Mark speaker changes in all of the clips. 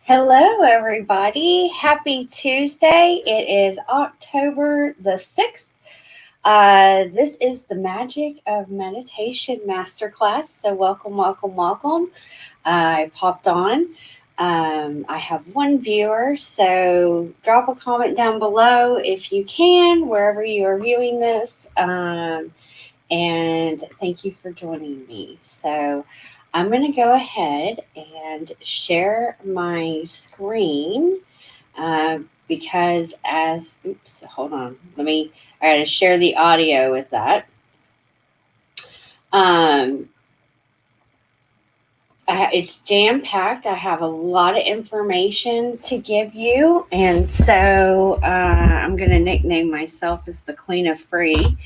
Speaker 1: Hello, everybody. Happy Tuesday. It is October the 6th. This is the Magic of Meditation Masterclass. So welcome, welcome, welcome. I popped on. I have one viewer, so drop a comment down below if you can, wherever you are viewing this. And thank you for joining me. So I'm going to go ahead and share my screen because hold on. I got to share the audio with that. It's jam-packed. I have a lot of information to give you. And so I'm going to nickname myself as the Queen of Free.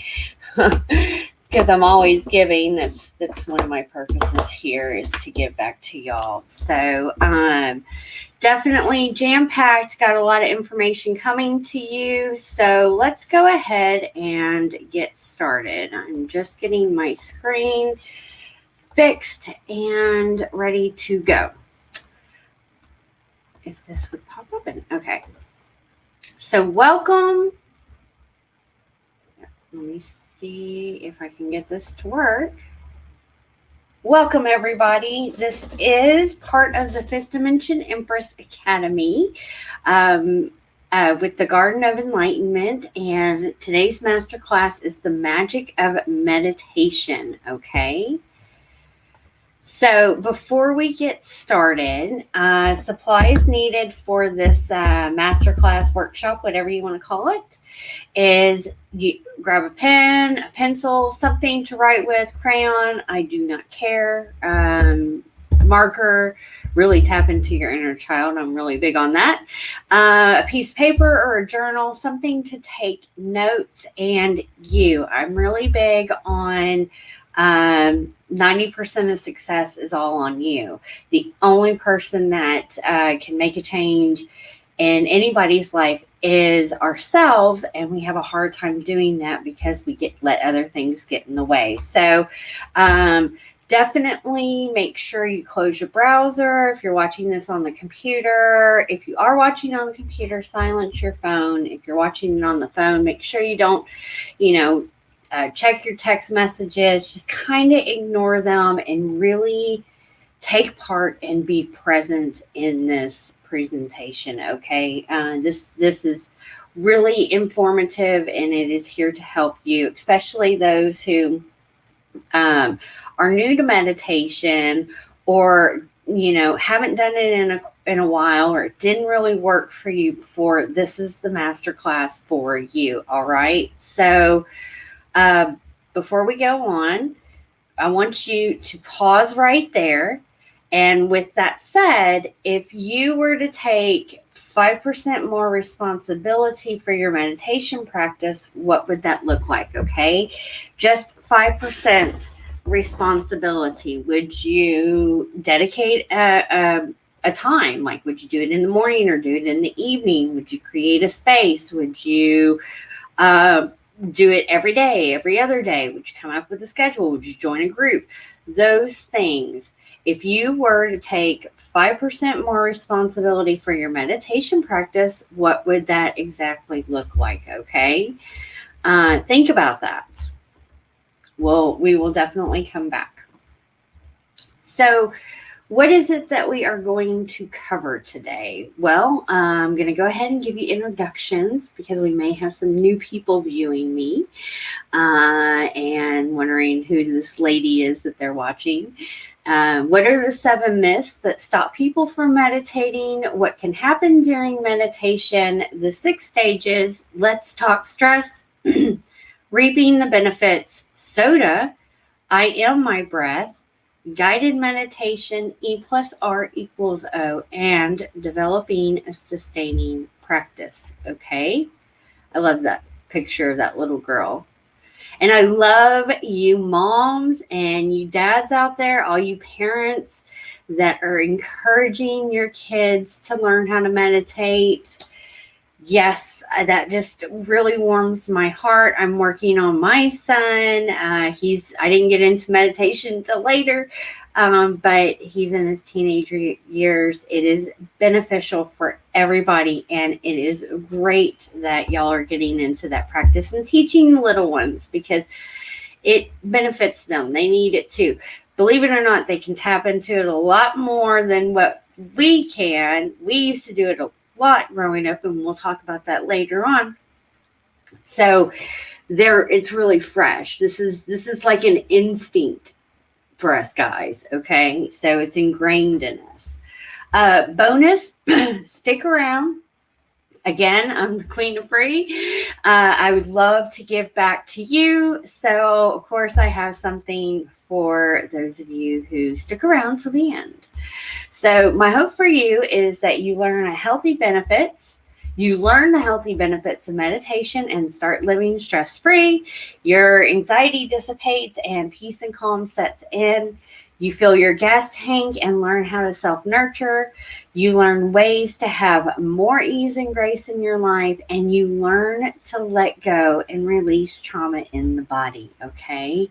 Speaker 1: Because I'm always giving. That's one of my purposes here, is to give back to y'all. So definitely jam-packed, got a lot of information coming to you. So let's go ahead and get started. I'm just getting my screen fixed and ready to go. If this would pop open. Okay. So welcome. Let me see if I can get this to work. Welcome, everybody. This is part of the Fifth Dimension Empress Academy with the Garden of Enlightenment. And today's masterclass is the magic of meditation. Okay. So before we get started, supplies needed for this masterclass workshop, whatever you want to call it, is you grab a pen, a pencil, something to write with, crayon, I do not care, marker, really tap into your inner child. I'm really big on that. A piece of paper or a journal, something to take notes, and I'm really big on 90% of success is all on you. The only person that can make a change in anybody's life is ourselves, and we have a hard time doing that because we let other things get in the way. So definitely make sure you close your browser if you're watching this on the computer. If you are watching on the computer, silence your phone. If you're watching it on the phone, make sure you don't, check your text messages. Just kind of ignore them and really take part and be present in this presentation. Okay. This is really informative, and it is here to help you, especially those who are new to meditation, or haven't done it in a while, or it didn't really work for you before. This is the masterclass for you. All right. So before we go on, I want you to pause right there. And with that said, if you were to take 5% more responsibility for your meditation practice, what would that look like? Okay. Just 5% responsibility. Would you dedicate a time? Like, would you do it in the morning or do it in the evening? Would you create a space? Would you do it every day, every other day? Would you come up with a schedule? Would you join a group? Those things. If you were to take 5% more responsibility for your meditation practice, what would that exactly look like? Okay. Think about that. Well, we will definitely come back. So what is it that we are going to cover today? Well, I'm going to go ahead and give you introductions because we may have some new people viewing me and wondering who this lady is that they're watching. What are the 7 myths that stop people from meditating? What can happen during meditation? The 6 stages. Let's talk stress. Reaping the benefits. Soda. I am my breath. guided meditation, E+R=O, and developing a sustaining practice. Okay. I love that picture of that little girl. And I love you moms and you dads out there, all you parents that are encouraging your kids to learn how to meditate. Yes, that just really warms my heart. I'm working on my son. I didn't get into meditation until later, but he's in his teenager years. It is beneficial for everybody, and it is great that y'all are getting into that practice and teaching the little ones because it benefits them. They need it too. Believe it or not, they can tap into it a lot more than what we can. We used to do it a lot growing up, and we'll talk about that later on. So it's really fresh. This is like an instinct for us guys. Okay, so it's ingrained in us. Bonus, stick around. Again, I'm the Queen of Free. I would love to give back to you. So, of course, I have something for those of you who stick around till the end. So, my hope for you is that you learn the healthy benefits of meditation and start living stress-free. Your anxiety dissipates and peace and calm sets in. You fill your gas tank and learn how to self-nurture. You learn ways to have more ease and grace in your life, and you learn to let go and release trauma in the body, okay?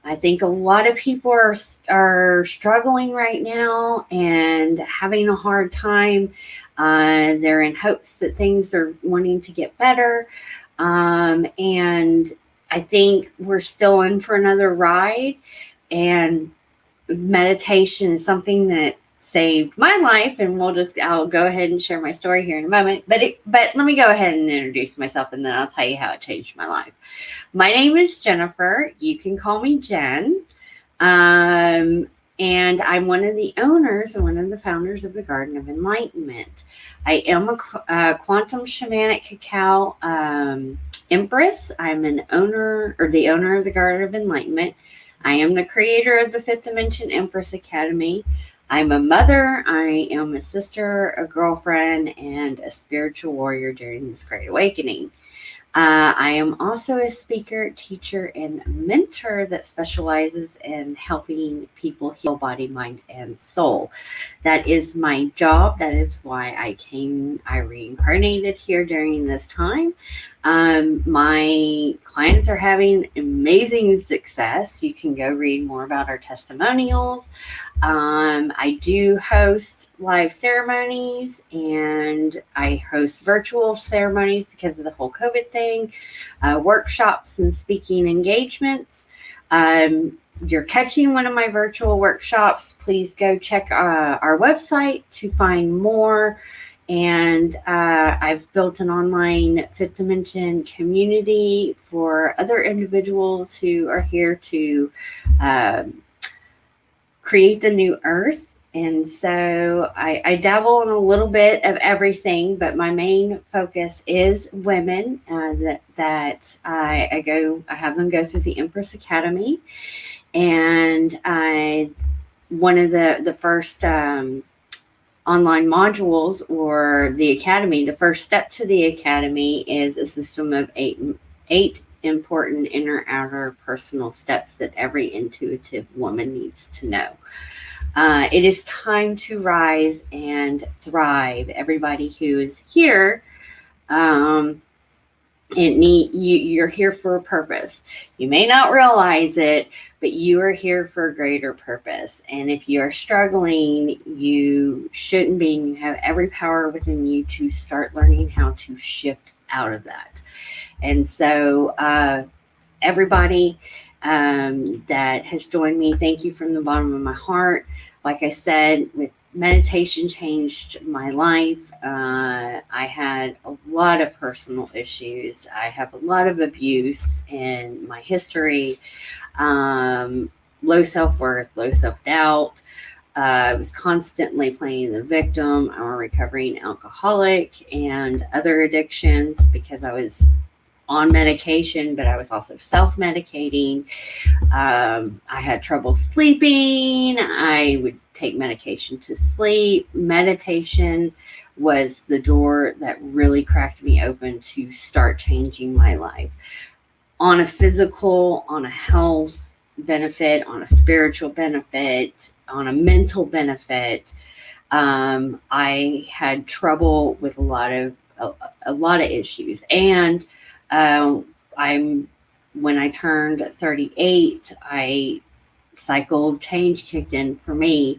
Speaker 1: I think a lot of people are struggling right now and having a hard time. They're in hopes that things are wanting to get better. And I think we're still in for another ride. And meditation is something that saved my life, and I'll go ahead and share my story here in a moment. But let me go ahead and introduce myself, and then I'll tell you how it changed my life. My name is Jennifer. You can call me Jen. And I'm one of the owners and one of the founders of the Garden of Enlightenment. I am a quantum shamanic cacao empress. I'm the owner of the Garden of Enlightenment. I am the creator of the Fifth Dimension Empress Academy. I'm a mother, I am a sister, a girlfriend, and a spiritual warrior during this great awakening. I am also a speaker, teacher, and mentor that specializes in helping people heal body, mind, and soul. That is my job. That is why I reincarnated here during this time. My clients are having amazing success. You can go read more about our testimonials. I do host live ceremonies, and I host virtual ceremonies because of the whole COVID thing, workshops and speaking engagements. You're catching one of my virtual workshops. Please go check our website to find more. And I've built an online Fifth Dimension community for other individuals who are here to create the new earth. And so I dabble in a little bit of everything, but my main focus is women that I have them go through the Empress Academy. And one of the first online modules, or the academy, the first step to the academy is a system of eight important inner outer personal steps that every intuitive woman needs to know. It is time to rise and thrive. Everybody who is here, you're here for a purpose. You may not realize it, but you are here for a greater purpose. And if you are struggling, you shouldn't be. And you have every power within you to start learning how to shift out of that. And so everybody that has joined me, thank you from the bottom of my heart. Like I said, with meditation changed my life. I had a lot of personal issues. I have a lot of abuse in my history, low self-worth, low self-doubt. I was constantly playing the victim. I'm a recovering alcoholic and other addictions because I was on medication, but I was also self-medicating. I had trouble sleeping. I would take medication to sleep. Meditation was the door that really cracked me open to start changing my life on a physical, on a health benefit, on a spiritual benefit, on a mental benefit. I had trouble with a lot of issues, and when I turned 38, cycle of change kicked in for me,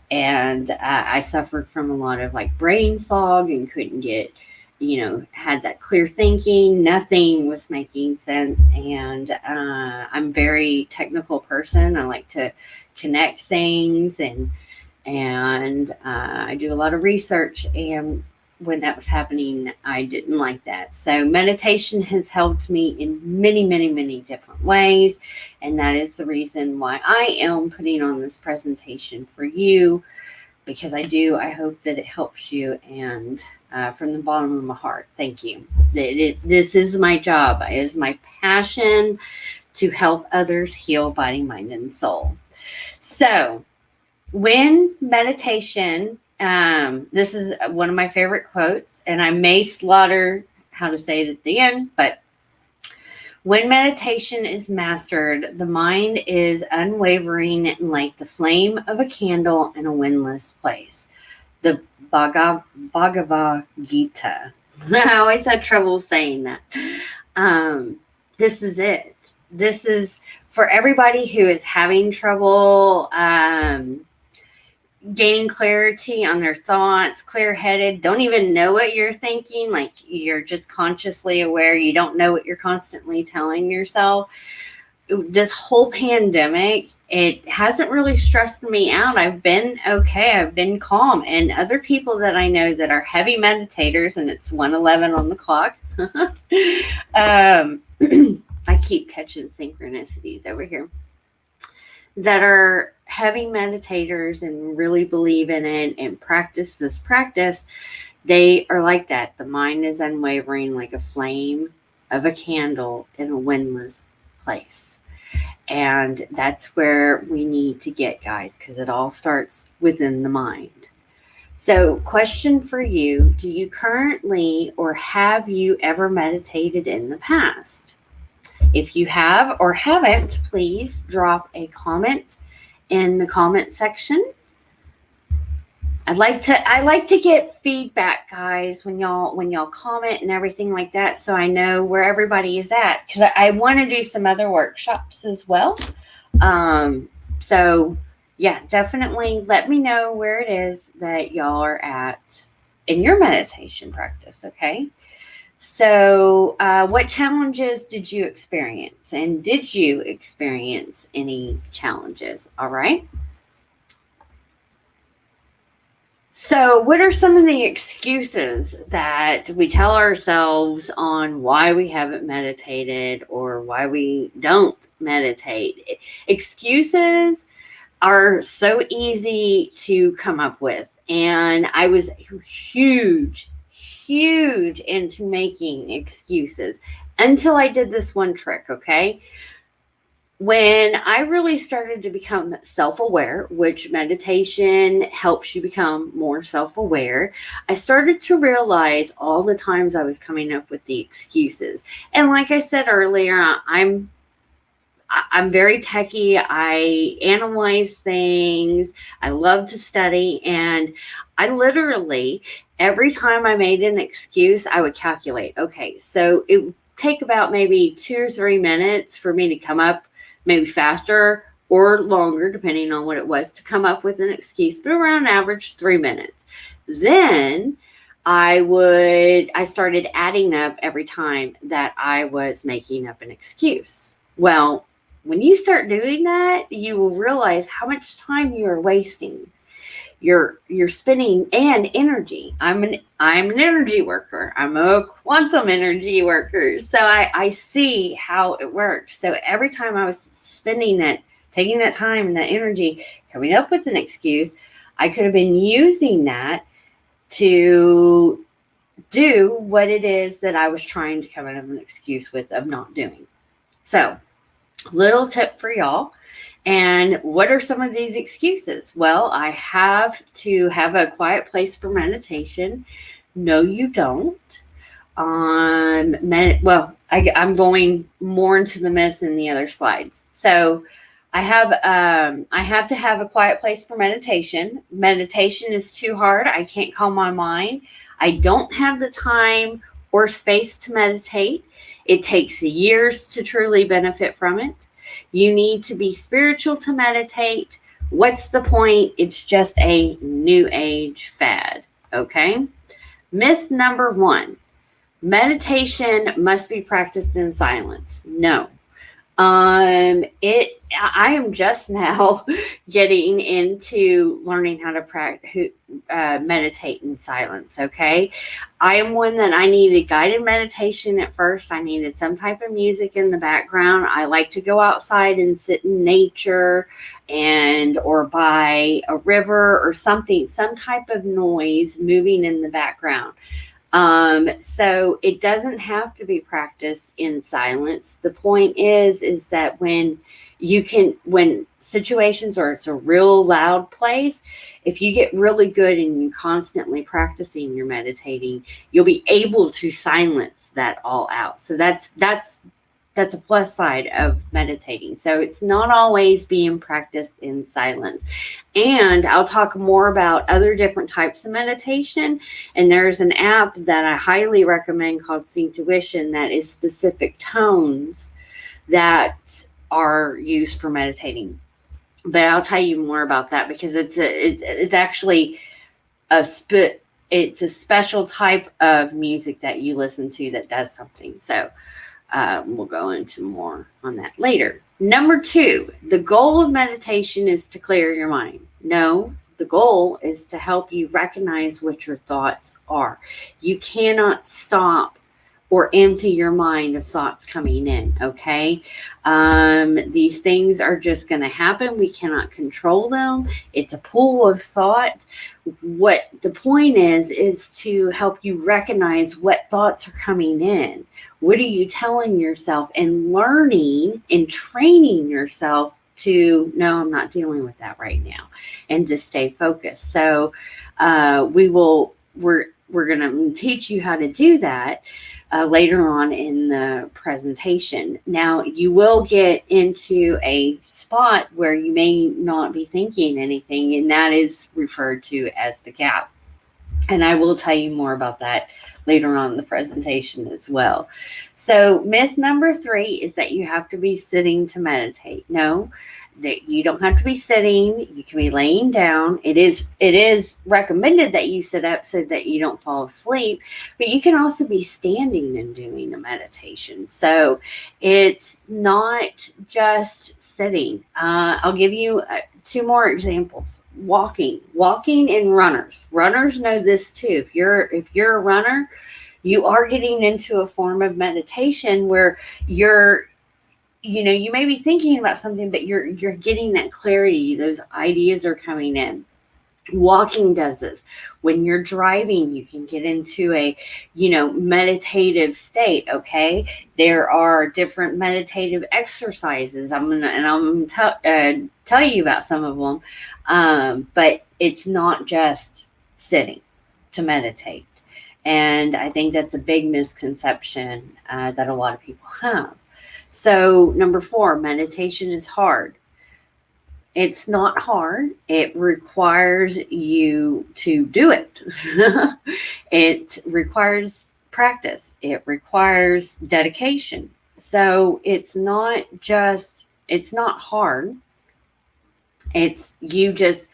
Speaker 1: and I suffered from a lot of like brain fog and couldn't get, had that clear thinking. Nothing was making sense, and I'm a very technical person. I like to connect things, and I do a lot of research, and when that was happening, I didn't like that. So meditation has helped me in many, many, many different ways. And that is the reason why I am putting on this presentation for you, because I hope that it helps you. And from the bottom of my heart, thank you. This is my job. It is my passion to help others heal body, mind, and soul. So when meditation, this is one of my favorite quotes, and I may slaughter how to say it at the end, but when meditation is mastered, the mind is unwavering like the flame of a candle in a windless place. The Bhagavad Gita. I always had trouble saying that. This is it. This is for everybody who is having trouble gaining clarity on their thoughts, clear-headed, don't even know what you're thinking, like you're just consciously aware, you don't know what you're constantly telling yourself. This whole pandemic, it hasn't really stressed me out. I've been okay. I've been calm. And other people that I know that are heavy meditators, and it's 1:11 on the clock. I keep catching synchronicities over here, that are heavy meditators and really believe in it and practice this practice. They are like that. The mind is unwavering like a flame of a candle in a windless place. And that's where we need to get, guys, because it all starts within the mind. So, question for you: do you currently, or have you ever meditated in the past? If you have or haven't, please drop a comment in the comment section. I like to get feedback, guys, when y'all comment and everything like that, so I know where everybody is at, because I want to do some other workshops as well. So yeah, definitely let me know where it is that y'all are at in your meditation practice. Okay. So what challenges did you experience? And did you experience any challenges? All right. So what are some of the excuses that we tell ourselves on why we haven't meditated or why we don't meditate? Excuses are so easy to come up with. And I was huge into making excuses until I did this one trick, okay? When I really started to become self-aware, which meditation helps you become more self-aware, I started to realize all the times I was coming up with the excuses. And like I said earlier, I'm very techie. I analyze things. I love to study. And I literally, every time I made an excuse, I would calculate, okay, so it would take about maybe 2 or 3 minutes for me to come up, maybe faster or longer, depending on what it was, to come up with an excuse, but around average 3 minutes. Then I started adding up every time that I was making up an excuse. Well, when you start doing that, you will realize how much time you are wasting. You're spending, and energy. I'm an energy worker. I'm a quantum energy worker. So I see how it works. So every time I was spending that, taking that time and that energy, coming up with an excuse, I could have been using that to do what it is that I was trying to come out of an excuse with of not doing. So, little tip for y'all. And what are some of these excuses? Well, I have to have a quiet place for meditation. No, you don't. I'm going more into the myths than the other slides. So I have to have a quiet place for meditation. Meditation is too hard. I can't calm my mind. I don't have the time or space to meditate. It takes years to truly benefit from it. You need to be spiritual to meditate. What's the point? It's just a new age fad. Okay. Myth number 1. Meditation must be practiced in silence. No. I am just now getting into learning how to meditate in silence. Okay. I am one that I needed guided meditation at first. I needed some type of music in the background. I like to go outside and sit in nature or by a river or something, some type of noise moving in the background. So it doesn't have to be practiced in silence. The point is that when situations or it's a real loud place, if you get really good and you constantly practicing your meditating, you'll be able to silence that all out. So that's a plus side of meditating. So it's not always being practiced in silence. And I'll talk more about other different types of meditation. And there's an app that I highly recommend called Synctuition that is specific tones that are used for meditating. But I'll tell you more about that because it's actually it's a special type of music that you listen to that does something. So we'll go into more on that later. Number 2, the goal of meditation is to clear your mind. No, the goal is to help you recognize what your thoughts are. You cannot stop or empty your mind of thoughts coming in, okay? These things are just going to happen. We cannot control them. It's a pool of thought. What the point is to help you recognize what thoughts are coming in. What are you telling yourself, and learning and training yourself to, no, I'm not dealing with that right now, and to stay focused. So we're going to teach you how to do that later on in the presentation. Now, you will get into a spot where you may not be thinking anything, and that is referred to as the gap. And I will tell you more about that later on in the presentation as well. So myth number 3 is that you have to be sitting to meditate. No, that you don't have to be sitting. You can be laying down. It is recommended that you sit up so that you don't fall asleep, but you can also be standing and doing a meditation. So it's not just sitting. I'll give you 2 more examples. Walking and runners know this too. If you're a runner, you are getting into a form of meditation where you may be thinking about something, but you're getting that clarity. Those ideas are coming in. Walking does this. When you're driving, you can get into a, meditative state. Okay. There are different meditative exercises. I'm going to tell you about some of them. But it's not just sitting to meditate. And I think that's a big misconception that a lot of people have. So number 4, meditation is hard. It's not hard. It requires you to do it. It requires practice. It requires dedication. So it's not hard. It's you just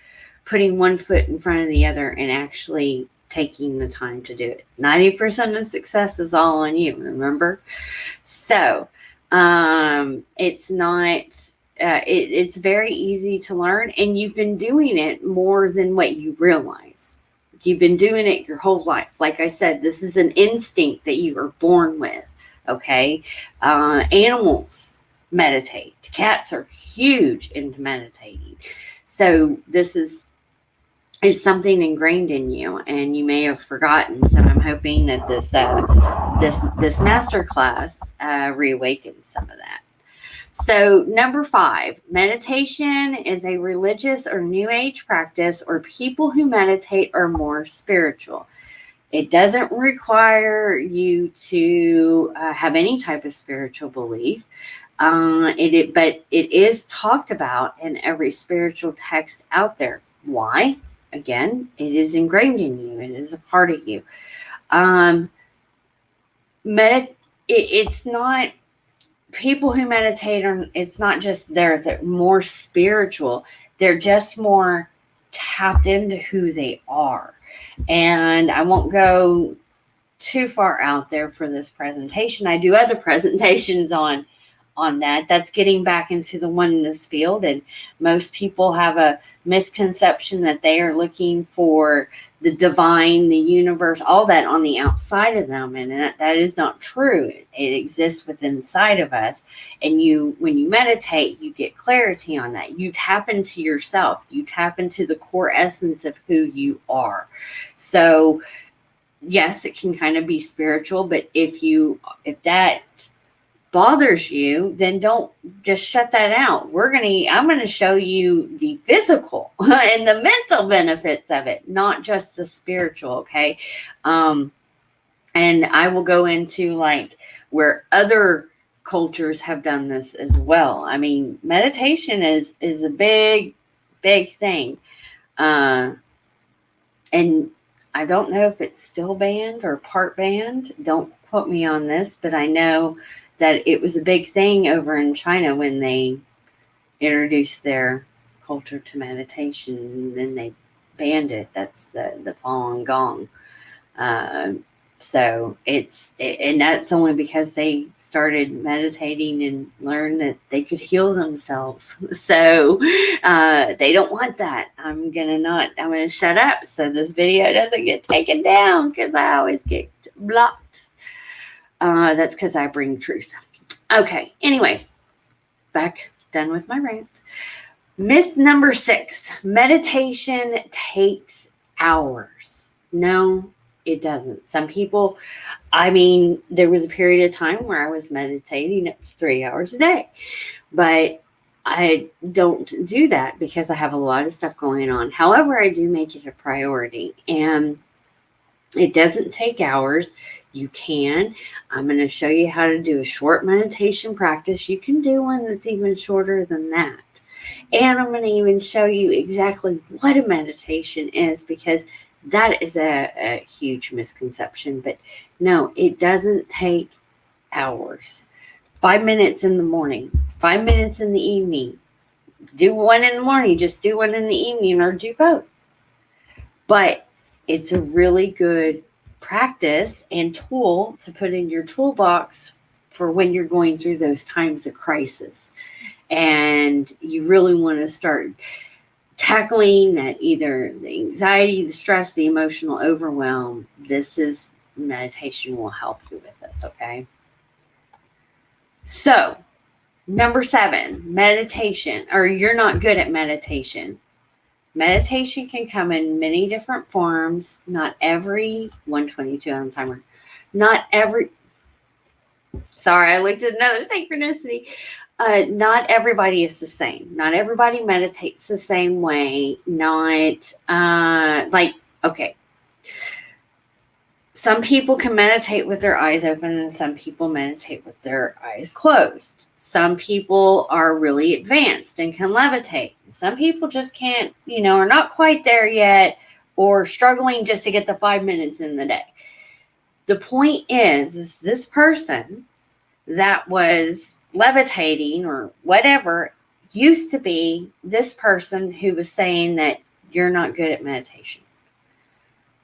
Speaker 1: putting one foot in front of the other and actually taking the time to do it. 90% of success is all on you, remember? So it's not, it's very easy to learn, and you've been doing it more than what you realize. You've been doing it your whole life. Like I said, this is an instinct that you were born with. Okay. Animals meditate. Cats are huge into meditating. So this is is something ingrained in you and you may have forgotten. So I'm hoping that this masterclass reawakens some of that. So number 5, meditation is a religious or new age practice, or people who meditate are more spiritual. It doesn't require you to have any type of spiritual belief. But it is talked about in every spiritual text out there. Why? Again, it is ingrained in you. It is a part of you. It's not people who meditate. It's not just they're more spiritual. They're just more tapped into who they are. And I won't go too far out there for this presentation. I do other presentations on that. That's getting back into the oneness field, and most people have a misconception that they are looking for the divine, the universe, all that on the outside of them, and that is not true. It exists within inside of us, and when you meditate, you get clarity on that. You tap into yourself. You tap into the core essence of who you are. So yes, it can kind of be spiritual, but if that bothers you, then don't just shut that out. I'm going to show you the physical and the mental benefits of it, not just the spiritual. Okay. And I will go into like where other cultures have done this as well. I mean, meditation is a big thing. And I don't know if it's still banned or part banned. Don't quote me on this, but I know that it was a big thing over in China when they introduced their culture to meditation, and then they banned it. That's the Falun Gong. So and that's only because they started meditating and learned that they could heal themselves. So they don't want that. I'm gonna shut up so this video doesn't get taken down, because I always get blocked. That's because I bring truth. Okay, anyways, done with my rant. Myth number 6, meditation takes hours. No, it doesn't. Some people, there was a period of time where I was meditating. It's 3 hours a day, but I don't do that because I have a lot of stuff going on. However, I do make it a priority, and it doesn't take hours. You can. I'm going to show you how to do a short meditation practice. You can do one that's even shorter than that. And I'm going to even show you exactly what a meditation is, because that is a huge misconception. But no, it doesn't take hours. 5 minutes in the morning, 5 minutes in the evening. Do one in the morning, just do one in the evening, or do both. But it's a really good practice and tool to put in your toolbox for when you're going through those times of crisis. And you really want to start tackling that, either the anxiety, the stress, the emotional overwhelm. Meditation will help you with this, okay? So, number 7, meditation, or you're not good at meditation. Meditation can come in many different forms. 122 on the timer. Sorry, I looked at another synchronicity. Not everybody is the same. Not everybody meditates the same way. Okay. Some people can meditate with their eyes open, and some people meditate with their eyes closed. Some people are really advanced and can levitate. Some people just can't, are not quite there yet, or struggling just to get the 5 minutes in the day. The point is this person that was levitating or whatever used to be this person who was saying that you're not good at meditation.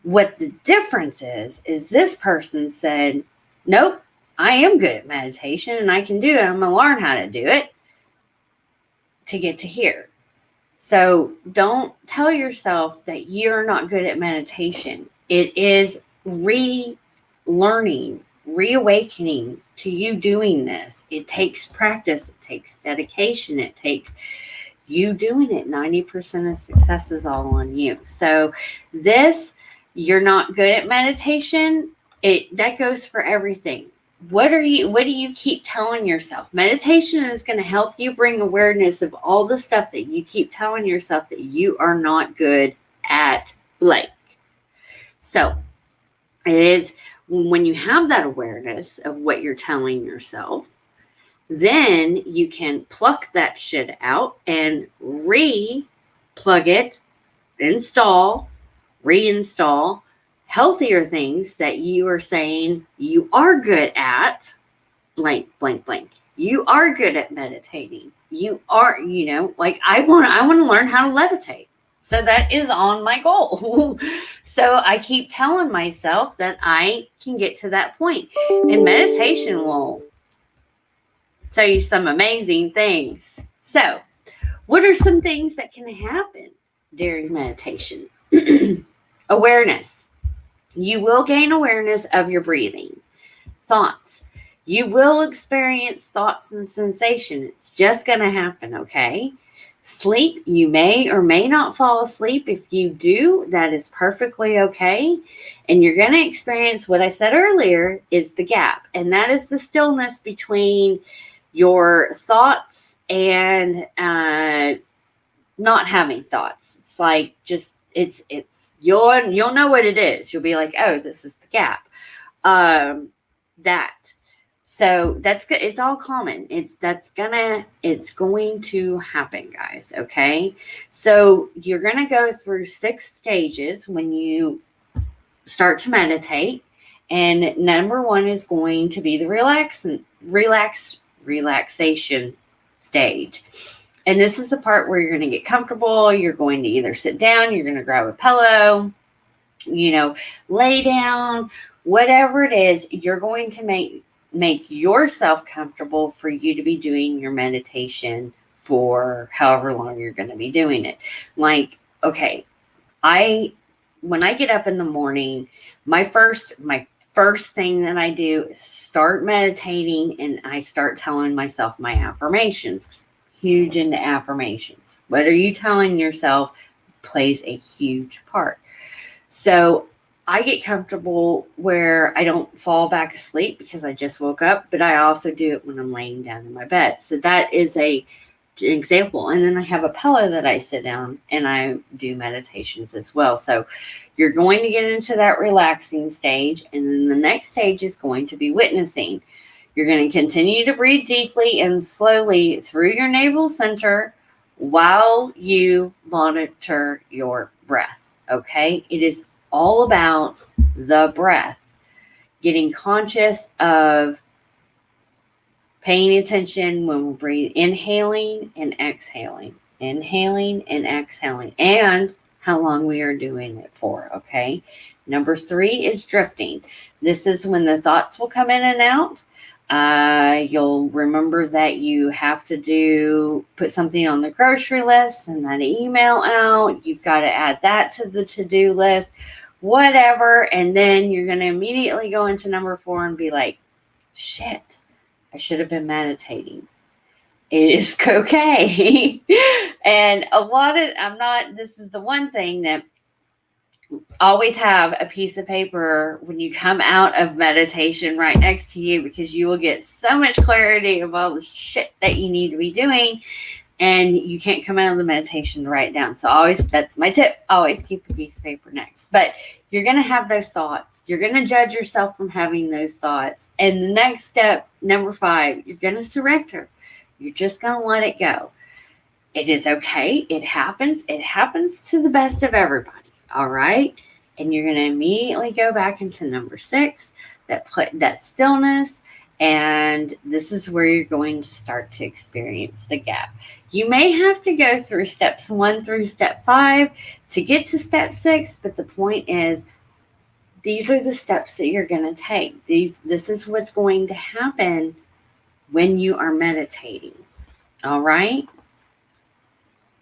Speaker 1: What the difference is this person said, nope, I am good at meditation and I can do it. I'm going to learn how to do it to get to here. So don't tell yourself that you're not good at meditation. It is relearning, reawakening to you doing this. It takes practice. It takes dedication. It takes You doing it, 90% of success is all on you. So this, you're not good at meditation, that goes for everything. What do you keep telling yourself? Meditation is going to help you bring awareness of all the stuff that you keep telling yourself that you are not good at blank. So it is when you have that awareness of what you're telling yourself, then you can pluck that shit out and re-plug it, reinstall healthier things that you are saying you are good at, blank, blank, blank. You are good at meditating. You are, like I want to learn how to levitate. So that is on my goal. So I keep telling myself that I can get to that point. And meditation will tell you some amazing things. So, what are some things that can happen during meditation? Awareness. You will gain awareness of your breathing. Thoughts. You will experience thoughts and sensation. It's just going to happen, okay? Sleep. You may or may not fall asleep. If you do, that is perfectly okay. And you're going to experience what I said earlier is the gap. And that is the stillness between your thoughts and not having thoughts. It's like just you'll know what it is. You'll be like, oh, this is the gap. So that's good. It's all common. It's going to happen, guys. Okay. So you're going to go through 6 stages when you start to meditate. And number 1 is going to be the relaxation stage. And this is the part where you're going to get comfortable. You're going to either sit down, you're going to grab a pillow, lay down, whatever it is, you're going to make yourself comfortable for you to be doing your meditation for however long you're going to be doing it. Like, okay, when I get up in the morning, my first thing that I do is start meditating, and I start telling myself my affirmations. Huge into affirmations. What are you telling yourself plays a huge part. So I get comfortable where I don't fall back asleep because I just woke up, but I also do it when I'm laying down in my bed. So that is an example. And then I have a pillow that I sit down and I do meditations as well. So you're going to get into that relaxing stage. And then the next stage is going to be witnessing. You're going to continue to breathe deeply and slowly through your navel center while you monitor your breath. Okay? It is all about the breath. Getting conscious of paying attention when we breathe, inhaling and exhaling, and how long we are doing it for, okay? Number 3 is drifting. This is when the thoughts will come in and out. You'll remember that you have to put something on the grocery list, send that email out. You've got to add that to the to-do list, whatever. And then you're going to immediately go into number 4 and be like, shit, I should have been meditating. It is okay. And this is the one thing that always have a piece of paper when you come out of meditation right next to you, because you will get so much clarity of all the shit that you need to be doing, and you can't come out of the meditation to write down. So that's my tip. Always keep a piece of paper next. But you're going to have those thoughts. You're going to judge yourself from having those thoughts. And the next step, number 5, you're going to surrender. You're just going to let it go. It is okay. It happens. It happens to the best of everybody. All right. And you're going to immediately go back into number 6, that stillness. And this is where you're going to start to experience the gap. You may have to go through steps 1 through step 5 to get to step 6. But the point is, these are the steps that you're going to take. This is what's going to happen when you are meditating. All right.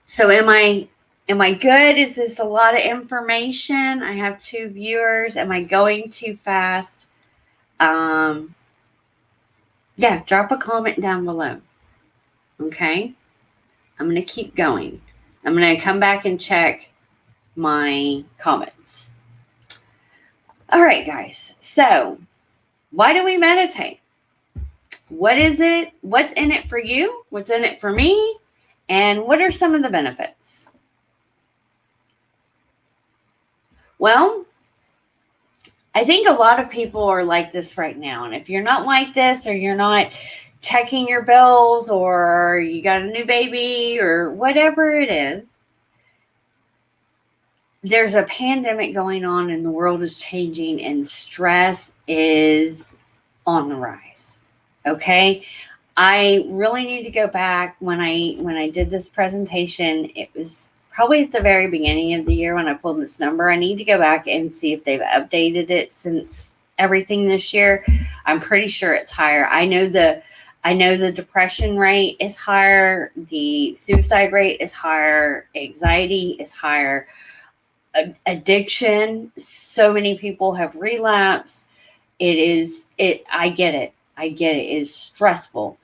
Speaker 1: So am I good? Is this a lot of information? I have 2 viewers. Am I going too fast? Yeah, drop a comment down below. Okay. I'm going to keep going. I'm going to come back and check my comments. All right, guys. So, why do we meditate? What is it? What's in it for you? What's in it for me? And what are some of the benefits? Well, I think a lot of people are like this right now. And if you're not like this, or you're not checking your bills, or you got a new baby, or whatever it is, there's a pandemic going on and the world is changing and stress is on the rise. Okay. I really need to go back when I did this presentation. It was probably at the very beginning of the year when I pulled this number. I need to go back and see if they've updated it since everything this year. I'm pretty sure it's higher. I know the depression rate is higher, the suicide rate is higher, anxiety is higher, addiction. So many people have relapsed. I get it. It is stressful.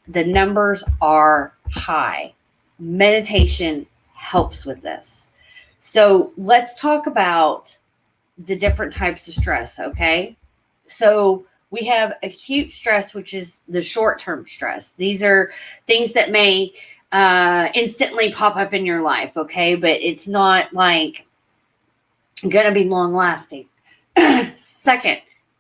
Speaker 1: The numbers are high. Meditation helps with this. So let's talk about the different types of stress, okay? So we have acute stress, which is the short-term stress. These are things that may instantly pop up in your life, okay? But it's not like going to be long-lasting. Second,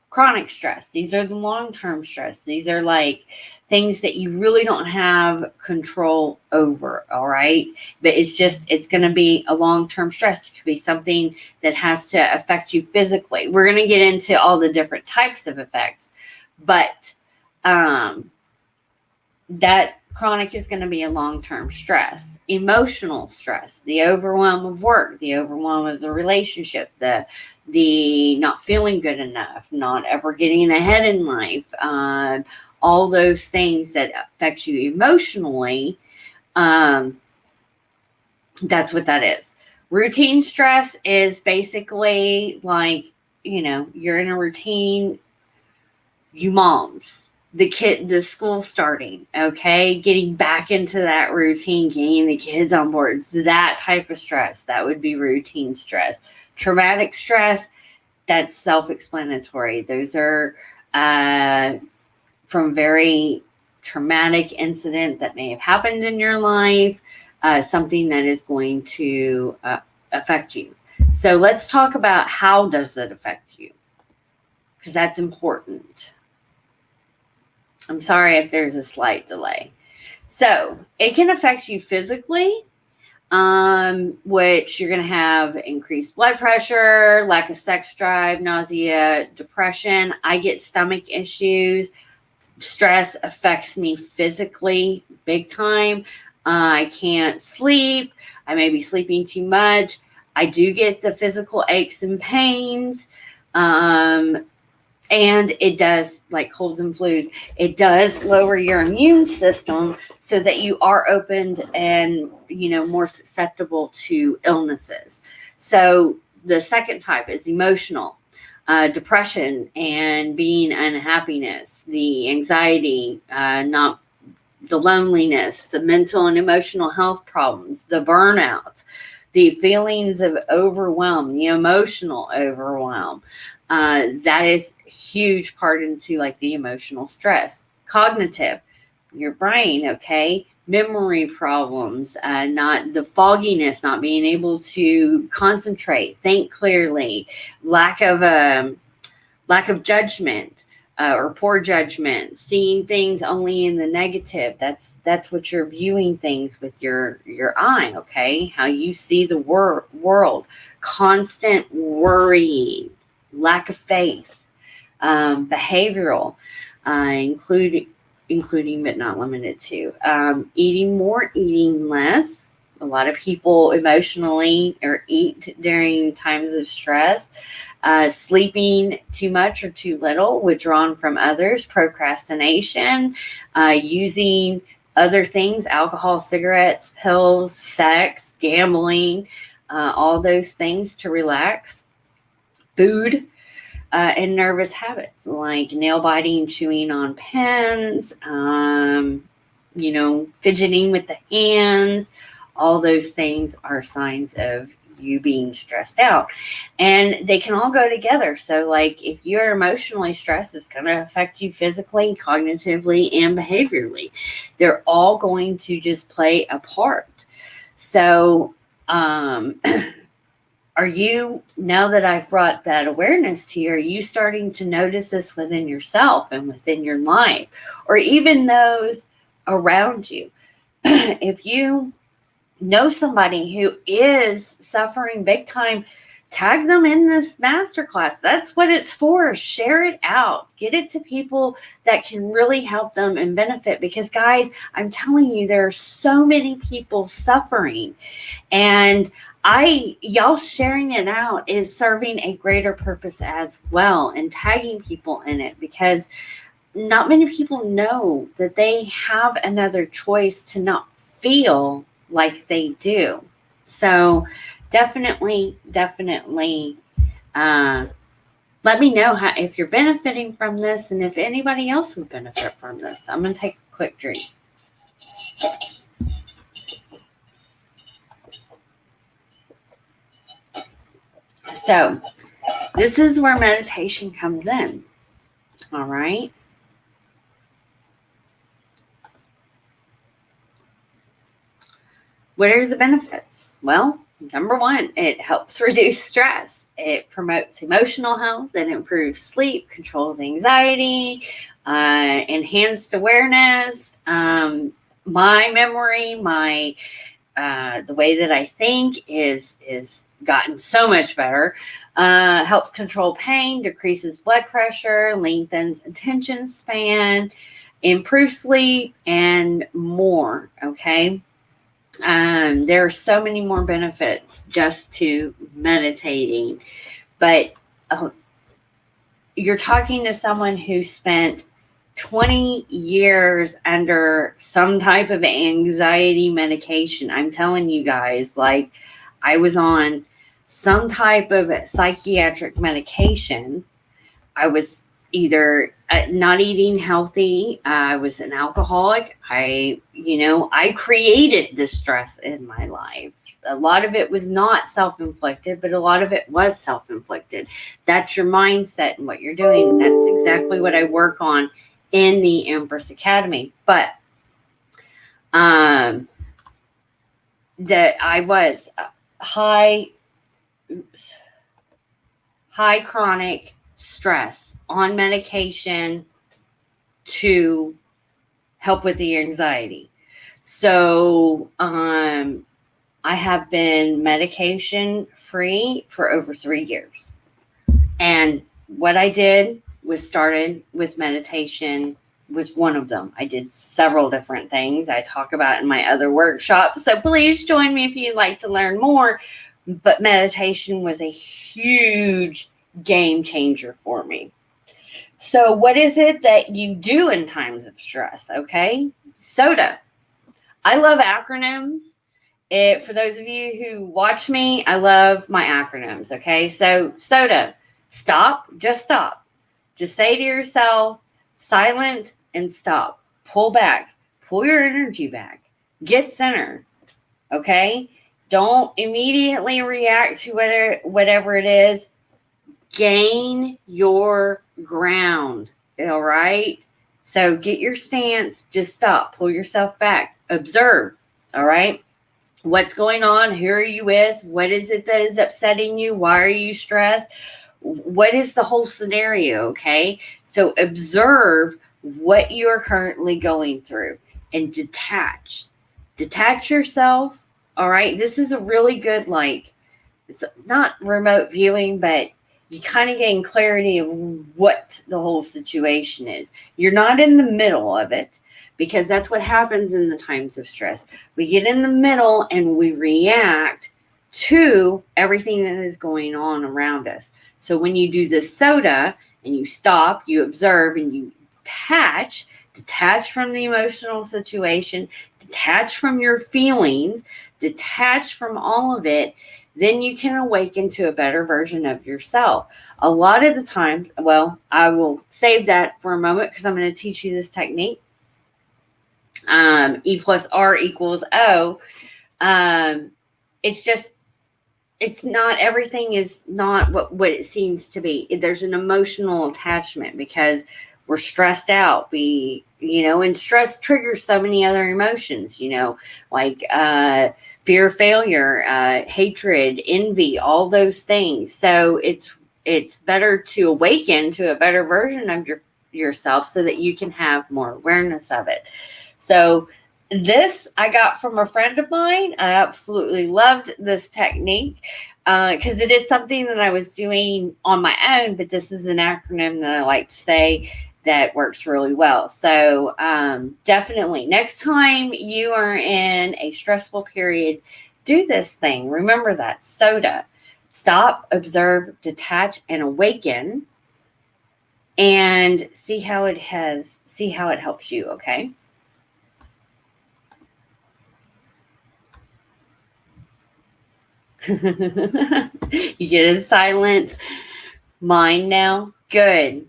Speaker 1: chronic stress. These are the long-term stress. These are like things that you really don't have control over, all right? But it's going to be a long-term stress. It could be something that has to affect you physically. We're going to get into all the different types of effects, but that chronic is going to be a long-term stress. Emotional stress, the overwhelm of work, the overwhelm of the relationship, the not feeling good enough, not ever getting ahead in life, all those things that affect you emotionally. That's what that is. Routine stress is basically like, you're in a routine, you moms, the school starting, okay, getting back into that routine, getting the kids on board, that type of stress, that would be routine stress. Traumatic stress, that's self-explanatory. Those are from very traumatic incident that may have happened in your life, something that is going to affect you. So let's talk about how does it affect you, because that's important. I'm sorry if there's a slight delay. So it can affect you physically, which you're going to have increased blood pressure, lack of sex drive, nausea, depression. I get stomach issues. Stress affects me physically big time. I can't sleep. I may be sleeping too much. I do get the physical aches and pains. And it does, like colds and flus, it does lower your immune system so that you are opened and, more susceptible to illnesses. So the second type is emotional, depression and being unhappiness, the anxiety, not the loneliness, the mental and emotional health problems, the burnout, the feelings of overwhelm, the emotional overwhelm. That is a huge part into like the emotional stress. Cognitive, your brain, okay, memory problems, not the fogginess, not being able to concentrate, think clearly, lack of judgment, or poor judgment, seeing things only in the negative. That's what you're viewing things with your eye, okay? How you see the world, constant worrying, lack of faith, behavioral, including but not limited to, eating more, eating less. A lot of people emotionally or eat during times of stress, sleeping too much or too little, withdrawn from others, procrastination, using other things, alcohol, cigarettes, pills, sex, gambling, all those things to relax. Food, and nervous habits like nail biting, chewing on pens, fidgeting with the hands. All those things are signs of you being stressed out, and they can all go together. So like if you're emotionally stressed, it's going to affect you physically, cognitively, and behaviorally. They're all going to just play a part. So are you, now that I've brought that awareness to you, are you starting to notice this within yourself and within your life, or even those around you? If you know somebody who is suffering big time, tag them in this masterclass. That's what it's for. Share it out. Get it to people that can really help them and benefit. Because guys, I'm telling you, there are so many people suffering, and y'all sharing it out is serving a greater purpose as well, and tagging people in it, because not many people know that they have another choice to not feel like they do. So definitely let me know if you're benefiting from this, and if anybody else would benefit from this. I'm going to take a quick drink. So this is where meditation comes in. All right. What are the benefits? Well, number one, it helps reduce stress. It promotes emotional health. It improves sleep, controls anxiety, enhanced awareness, my memory, the way that I think is gotten so much better. Helps control pain, decreases blood pressure, lengthens attention span, improves sleep, and more. Okay. There are so many more benefits just to meditating, but you're talking to someone who spent 20 years under some type of anxiety medication. I'm telling you guys, like, I was on some type of psychiatric medication. I was either not eating healthy. I was an alcoholic. I created the stress in my life. A lot of it was not self-inflicted, but a lot of it was self-inflicted. That's your mindset and what you're doing. And that's exactly what I work on in the Empress Academy. But that I was high chronic stress on medication to help with the anxiety. So I have been medication free for over 3 years. And what I did was started with meditation was one of them. I did several different things I talk about in my other workshops. So please join me if you'd like to learn more. But meditation was a huge game changer for me. So what is it that you do in times of stress? Okay. SOTA. I love acronyms. For those of you who watch me, I love my acronyms. Okay. So SOTA, stop, just stop. Just say to yourself, silent and stop. Pull back, pull your energy back, get centered. Okay. Don't immediately react to whatever it is. Gain your ground. All right. So get your stance. Just stop. Pull yourself back. Observe. All right. What's going on? Who are you with? What is it that is upsetting you? Why are you stressed? What is the whole scenario? Okay. So observe what you're currently going through and detach. Detach yourself. All right. This is a really good, it's not remote viewing, but you kind of gain clarity of what the whole situation is. You're not in the middle of it, because that's what happens in the times of stress. We get in the middle and we react to everything that is going on around us. So when you do the SOTA and you stop, you observe, and you detach from the emotional situation, detach from your feelings, detach from all of it, then you can awaken to a better version of yourself. A lot of the times, well, I will save that for a moment because I'm going to teach you this technique. E plus R equals O. It's just, it's not, everything is not what it seems to be. There's an emotional attachment because we're stressed out. And stress triggers so many other emotions, like fear of failure, hatred, envy, all those things. So it's better to awaken to a better version of yourself so that you can have more awareness of it. So this I got from a friend of mine. I absolutely loved this technique because it is something that I was doing on my own, but this is an acronym that I like to say that works really well. So definitely next time you are in a stressful period, do this thing. Remember that SOTA. Stop, observe, detach, and awaken, and see how it helps you, okay? You get a silent mind now? Good,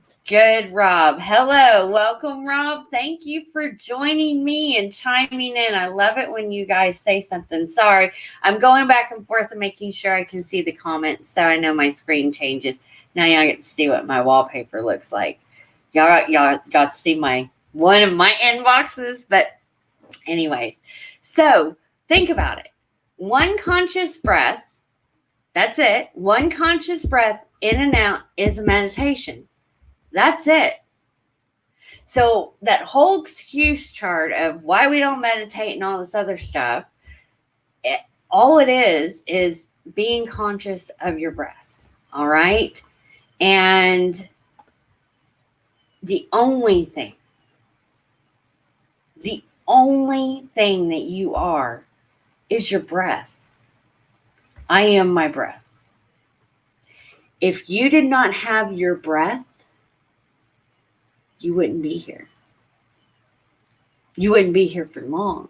Speaker 1: Rob. Hello, welcome, Rob. Thank you for joining me and chiming in. I love it when you guys say something. Sorry, I'm going back and forth and making sure I can see the comments so I know my screen changes. Now y'all get to see what my wallpaper looks like. Y'all got to see one of my inboxes, but anyways. So think about it. One conscious breath. That's it. One conscious breath in and out is a meditation. That's it. So that whole excuse chart of why we don't meditate and all this other stuff, all it is being conscious of your breath. All right. And the only thing that you are is your breath. I am my breath. If you did not have your breath, you wouldn't be here. You wouldn't be here for long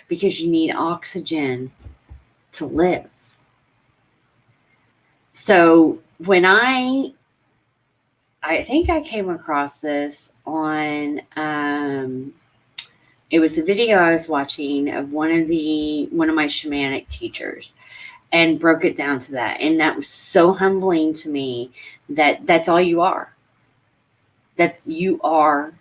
Speaker 1: because you need oxygen to live. So when I think I came across this on, it was a video I was watching of one of my shamanic teachers, and broke it down to that. And that was so humbling to me that that's all you are. That you are,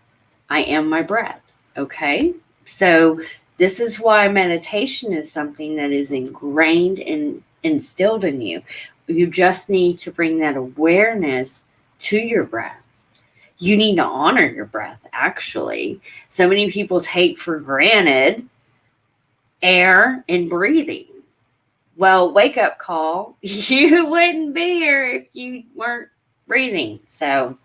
Speaker 1: I am my breath. Okay. So this is why meditation is something that is ingrained and instilled in you. You just need to bring that awareness to your breath. You need to honor your breath, actually. So many people take for granted air and breathing. Well, wake up call. You wouldn't be here if you weren't breathing. So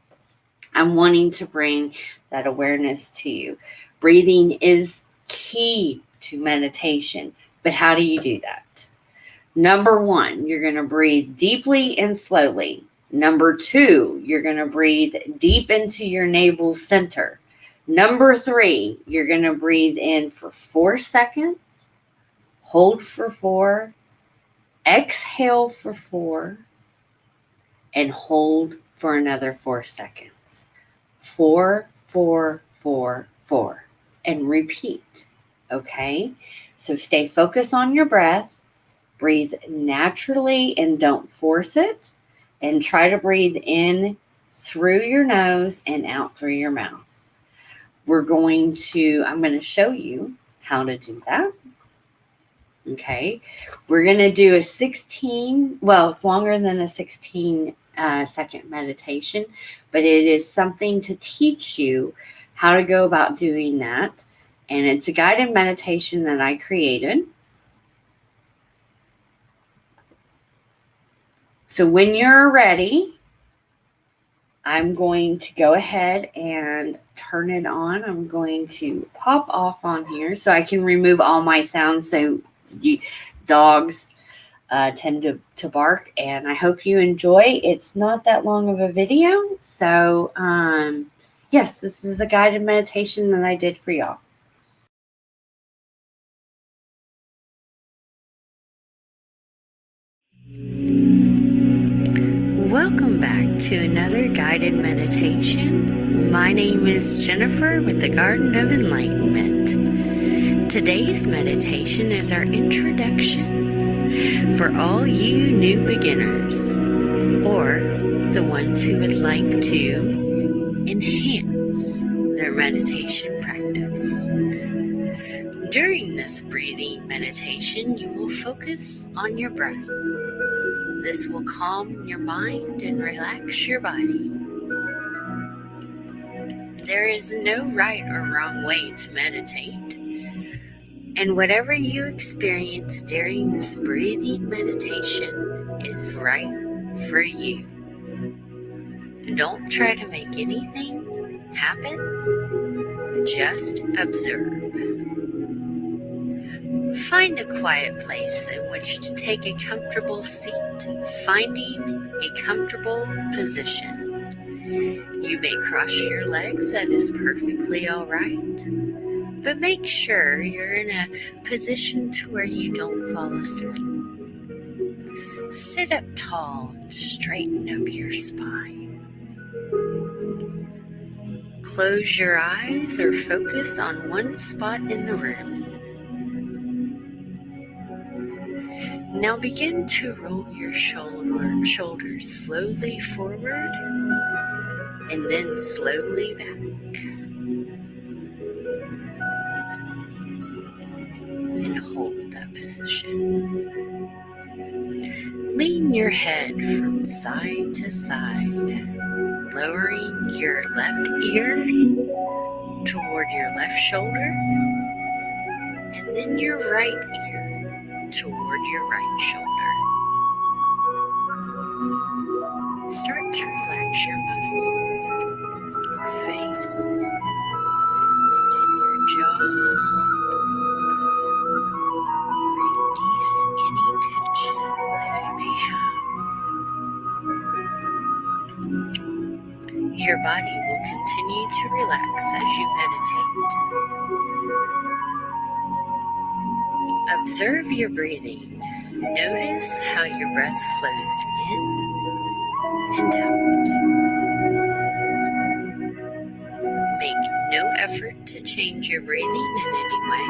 Speaker 1: I'm wanting to bring that awareness to you. Breathing is key to meditation. But how do you do that? Number 1, you're going to breathe deeply and slowly. Number 2, you're going to breathe deep into your navel center. Number 3, you're going to breathe in for 4 seconds, hold for 4, exhale for 4, and hold for another 4 seconds. 4, 4, 4, 4, and repeat. Okay? So stay focused on your breath. Breathe naturally and don't force it. And try to breathe in through your nose and out through your mouth. I'm going to show you how to do that. Okay, we're going to do a 16, it's longer than a 16 second meditation, but it is something to teach you how to go about doing that. And it's a guided meditation that I created. So when you're ready, I'm going to go ahead and turn it on. I'm going to pop off on here so I can remove all my sounds. So dogs tend to bark, and I hope you enjoy. It's not that long of a video. So yes, this is a guided meditation that I did for y'all. Welcome back to another guided meditation. My name is Jennifer with the Garden of Enlightenment. Today's meditation is our introduction for all you new beginners, or the ones who would like to enhance their meditation practice. During this breathing meditation, you will focus on your breath. This will calm your mind and relax your body. There is no right or wrong way to meditate, and whatever you experience during this breathing meditation is right for you. Don't try to make anything happen, just observe. Find a quiet place in which to take a comfortable seat, finding a comfortable position. You may cross your legs, that is perfectly all right, but make sure you're in a position to where you don't fall asleep. Sit up tall and straighten up your spine. Close your eyes or focus on one spot in the room. Now begin to roll your shoulders slowly forward and then slowly back. And hold that position. Lean your head from side to side, lowering your left ear toward your left shoulder, and then your right ear toward your right shoulder. Start to relax your muscles in your face and in your jaw. Release any tension that you may have. Your body will continue to relax as you meditate. Observe your breathing. Notice how your breath flows in and out. Make no effort to change your breathing in any way.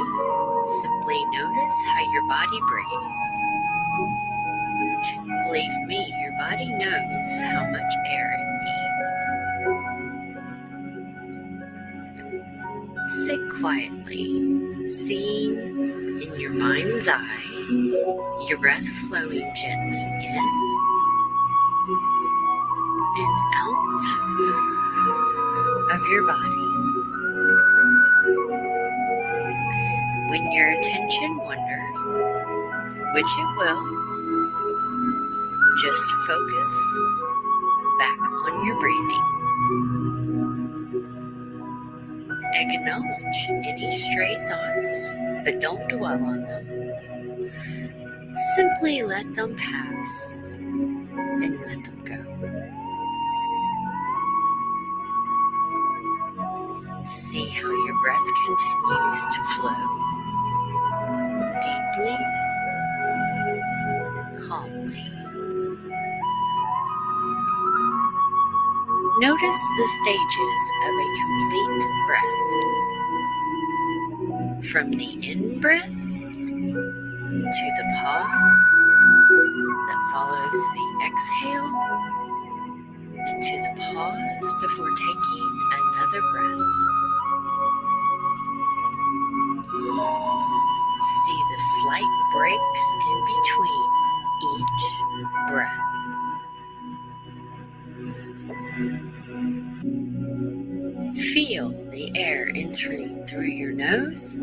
Speaker 1: Simply notice how your body breathes. Believe me, your body knows how much air it needs. Sit quietly, seeing in your mind's eye your breath flowing gently in and out of your body. When your attention wanders, which it will, just focus back on your breathing. Acknowledge any stray thoughts, but don't dwell on them. Simply let them pass and let them go. See how your breath continues to flow deeply, calmly. Notice the stages of a complete breath. From the in-breath to the pause that follows the exhale, and to the pause before taking another breath. See the slight breaks in between each breath. Feel the air entering through your nose.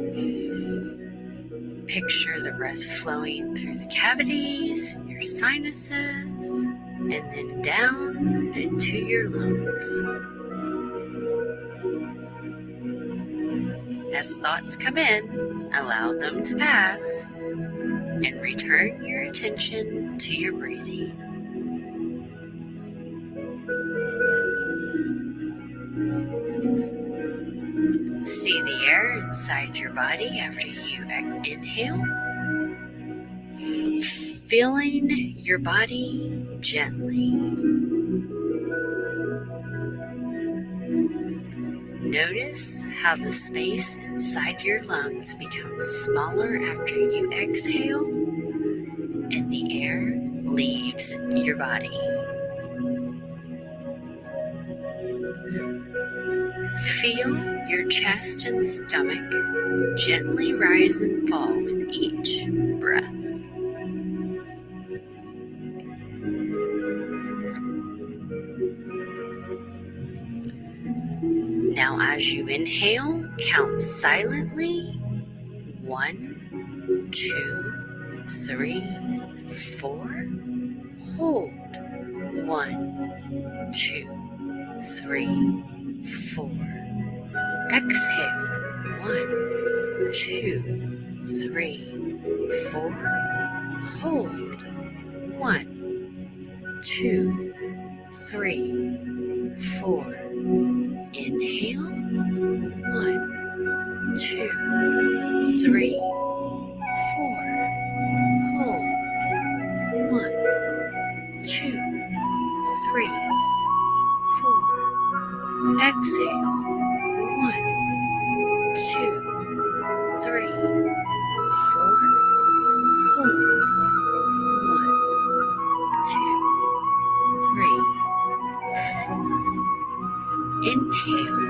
Speaker 1: Picture the breath flowing through the cavities and your sinuses, and then down into your lungs. As thoughts come in, allow them to pass, and return your attention to your breathing. See the air inside your body after you inhale, filling your body gently. Notice how the space inside your lungs becomes smaller after you exhale and the air leaves your body. Feel your chest and stomach gently rise and fall with each breath. Now, as you inhale, count silently. 1, 2, 3, 4. Hold. 1, 2, 3, 4. Exhale. 1, 2, 3, 4. Hold. 1, 2, 3, 4. Inhale. 1, 2, 3, 4. Hold. 1, 2, 3, 4. Exhale. 1, 2, 3, 4. Hold. 1, 2, 3, 4. Inhale.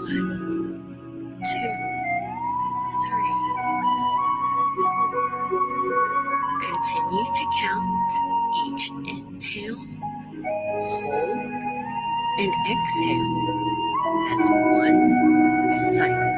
Speaker 1: 1, 2, 3, 4. Continue to count each inhale, hold, and exhale as one cycle.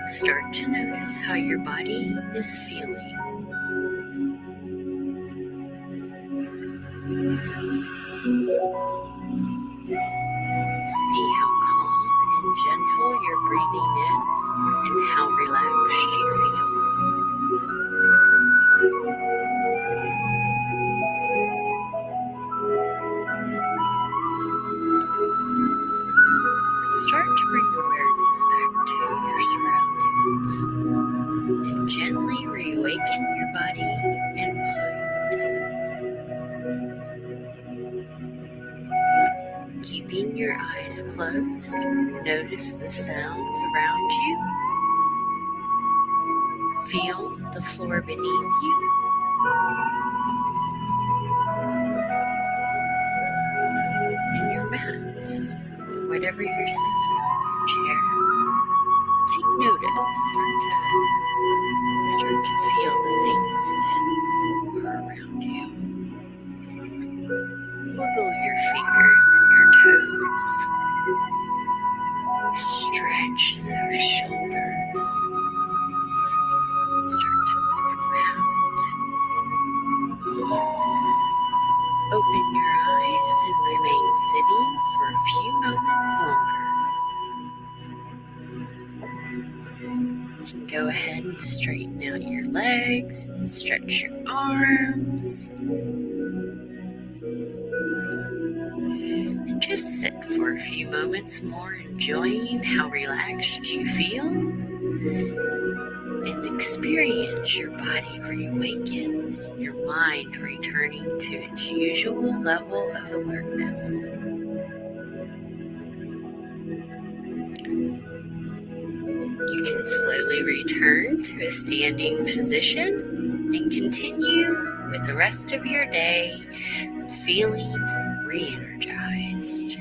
Speaker 1: Start to notice how your body is feeling. See how calm and gentle your breathing is and how relaxed you feel. Start to bring awareness back to your surroundings and gently reawaken your body and mind. Keeping your eyes closed, notice the sounds around you. Feel the floor beneath you. And your mat, or whatever you're sitting on, your chair. Take notice. Start to feel the things that are around you. Wiggle your fingers and your toes. Stretch those shoulders. Start to move around. Open your eyes and remain sitting for a few moments longer. You can go ahead and straighten out your legs and stretch your arms. And just sit for a few moments more, enjoying how relaxed you feel and experience your body reawaken and your mind returning to its usual level of alertness. You can slowly return to a standing position and continue with the rest of your day feeling re-energized.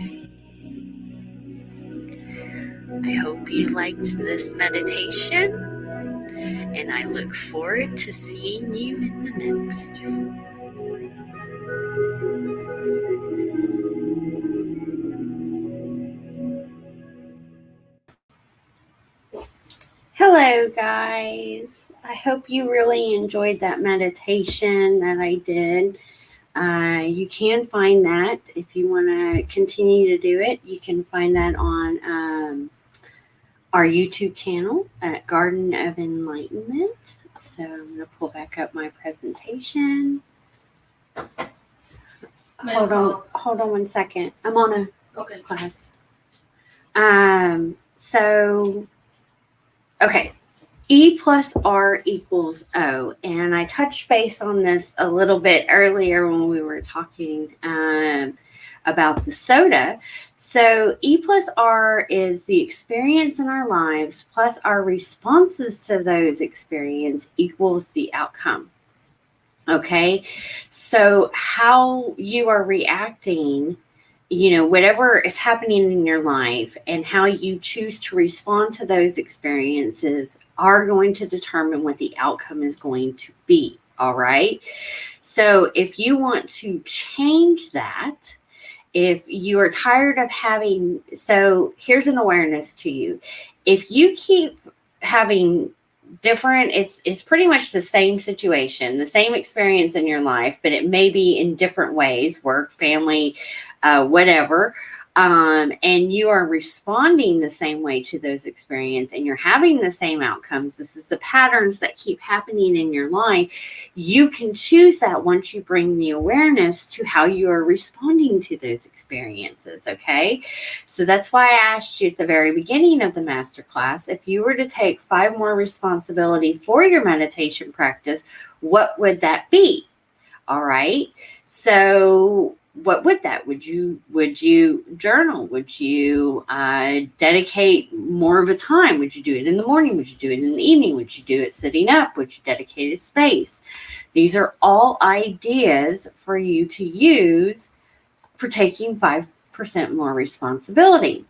Speaker 1: I hope you liked this meditation, and I look forward to seeing you in the next. Hello, guys. I hope you really enjoyed that meditation that I did. You can find that if you want to continue to do it. You can find that on our YouTube channel at Garden of Enlightenment. So I'm going to pull back up my presentation. Hold on 1 second. I'm on a class. So, okay. E plus R equals O. And I touched base on this a little bit earlier when we were talking about the soda. So E plus R is the experience in our lives plus our responses to those experiences equals the outcome. Okay. So how you are reacting, whatever is happening in your life and how you choose to respond to those experiences are going to determine what the outcome is going to be. All right. So if you want to change that, if you are tired of having, so here's an awareness to you. If you keep having different, it's pretty much the same situation, the same experience in your life, but it may be in different ways, work, family, whatever. And you are responding the same way to those experiences and you're having the same outcomes. This is the patterns that keep happening in your life. You can choose that once you bring the awareness to how you are responding to those experiences. Okay. So that's why I asked you at the very beginning of the masterclass, if you were to take 5 more responsibility for your meditation practice, what would that be? All right. So what would that? Would you journal? Would you dedicate more of a time? Would you do it in the morning? Would you do it in the evening? Would you do it sitting up? Would you dedicate a space? These are all ideas for you to use for taking 5% more responsibility.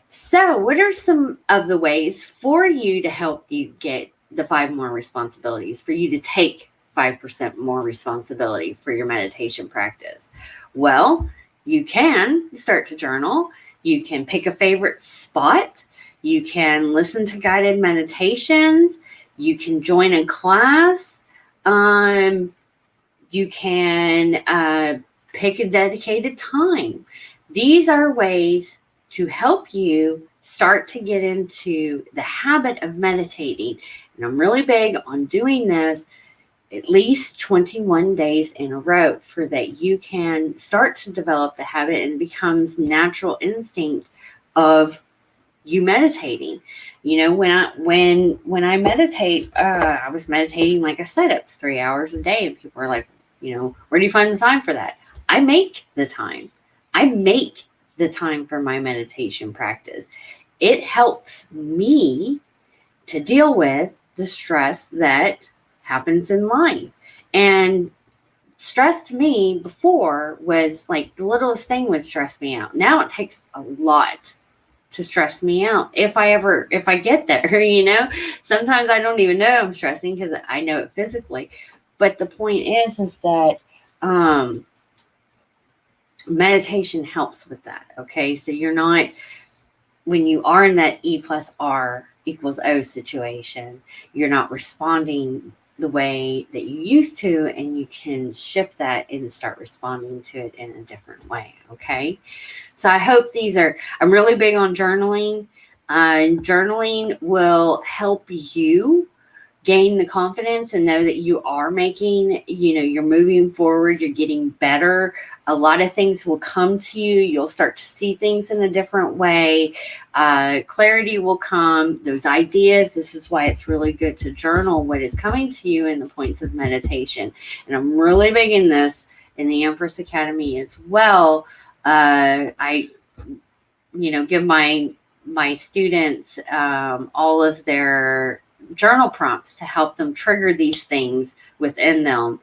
Speaker 1: So what are some of the ways for you to help you get the 5 more responsibilities, for you to take 5% more responsibility for your meditation practice? Well, you can start to journal. You can pick a favorite spot. You can listen to guided meditations. You can join a class. You can pick a dedicated time. These are ways to help you start to get into the habit of meditating. And I'm really big on doing this at least 21 days in a row, for that you can start to develop the habit and it becomes natural instinct of you meditating. When I meditate, I was meditating, like I said, up to 3 hours a day, and people are like, where do you find the time for that? I make the time. I make the time for my meditation practice. It helps me to deal with the stress that happens in life. And stress to me before was like the littlest thing would stress me out. Now it takes a lot to stress me out if I get there. Sometimes I don't even know I'm stressing because I know it physically. But the point is that meditation helps with that. Okay. So you're not, when you are in that E plus R equals O situation, you're not responding the way that you used to, and you can shift that and start responding to it in a different way. Okay. So I hope I'm really big on journaling. Journaling will help you gain the confidence and know that you are making, you're moving forward, you're getting better. A lot of things will come to you. You'll start to see things in a different way. Clarity will come, those ideas. This is why it's really good to journal what is coming to you in the points of meditation. And I'm really big in this in the Empress Academy as well. I give my students all of their journal prompts to help them trigger these things within them,